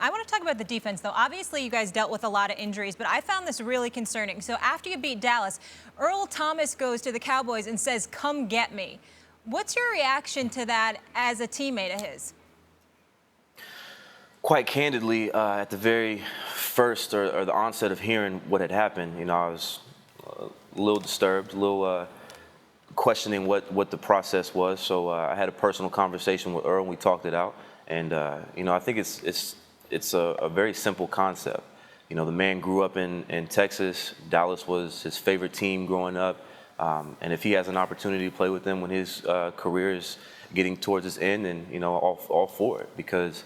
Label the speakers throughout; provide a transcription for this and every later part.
Speaker 1: I want to talk about the defense, though. Obviously, you guys dealt with a lot of injuries, but I found this really concerning. So after you beat Dallas, Earl Thomas goes to the Cowboys and says, "Come get me." What's your reaction to that as a teammate of his?
Speaker 2: Quite candidly, at the very first or the onset of hearing what had happened, I was a little disturbed, a little questioning what the process was. So I had a personal conversation with Earl, and we talked it out. And I think it's a very simple concept. The man grew up in Texas. Dallas was his favorite team growing up. And if he has an opportunity to play with them when his career is getting towards its end, then all for it, because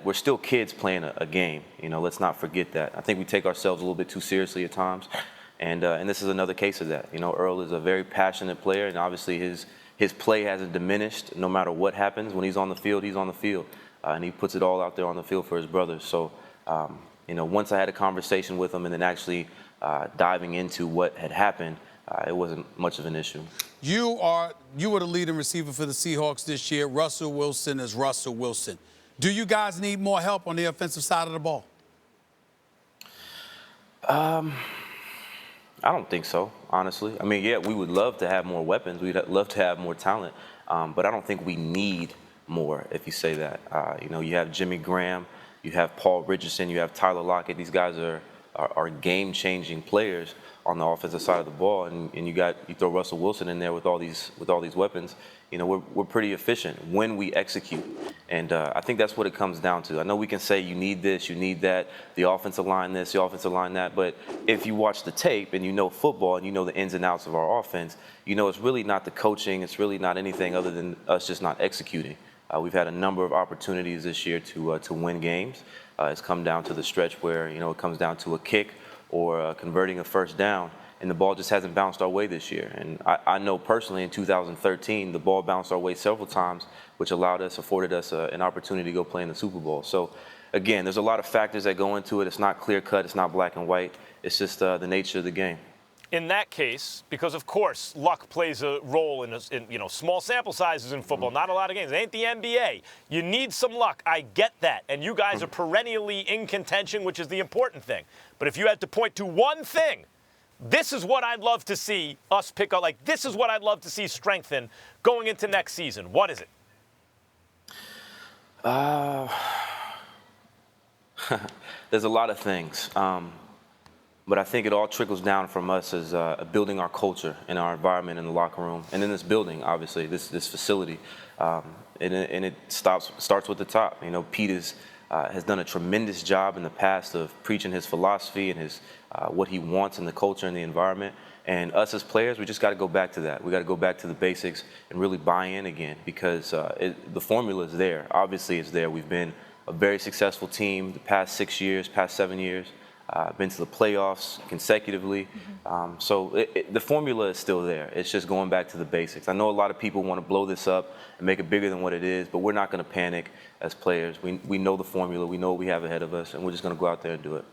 Speaker 2: we're still kids playing a game. Let's not forget that. I think we take ourselves a little bit too seriously at times, and this is another case of that. Earl is a very passionate player, and obviously his play hasn't diminished. No matter what happens, when he's on the field, he's on the field, and he puts it all out there on the field for his brothers. So, once I had a conversation with him, and then actually diving into what had happened, it wasn't much of an issue.
Speaker 3: You were the leading receiver for the Seahawks this year. Russell Wilson is Russell Wilson. Do you guys need more help on the offensive side of the ball?
Speaker 2: I don't think so, honestly. I mean, yeah, we would love to have more weapons. We'd love to have more talent, but I don't think we need more, if you say that. You have Jimmy Graham, you have Paul Richardson, you have Tyler Lockett. These guys are game-changing players on the offensive side of the ball, and you throw Russell Wilson in there with all these weapons. We're pretty efficient when we execute, and I think that's what it comes down to. I know we can say you need this, you need that, the offensive line this, the offensive line that, but if you watch the tape and you know football and you know the ins and outs of our offense, it's really not the coaching, it's really not anything other than us just not executing. We've had a number of opportunities this year to win games. It's come down to the stretch where it comes down to a kick or converting a first down, and the ball just hasn't bounced our way this year. And I know personally in 2013, the ball bounced our way several times, which afforded us an opportunity to go play in the Super Bowl. So again, there's a lot of factors that go into it. It's not clear cut, it's not black and white. It's just the nature of the game.
Speaker 4: In that case, because of course luck plays a role in small sample sizes in football, not a lot of games. It ain't the NBA. You need some luck. I get that. And you guys are perennially in contention, which is the important thing. But if you had to point to one thing, this is what I'd love to see us pick up. This is what I'd love to see strengthen going into next season. What is it?
Speaker 2: There's a lot of things. But I think it all trickles down from us as building our culture and our environment in the locker room and in this building, obviously, this facility. And it starts with the top. Pete has done a tremendous job in the past of preaching his philosophy and what he wants in the culture and the environment. And us as players, we just got to go back to that. We got to go back to the basics and really buy in again, because the formula is there. Obviously, it's there. We've been a very successful team the past 6 years, past 7 years. Been to the playoffs consecutively. So the formula is still there. It's just going back to the basics. I know a lot of people want to blow this up and make it bigger than what it is, but we're not going to panic as players. We know the formula. We know what we have ahead of us, and we're just going to go out there and do it.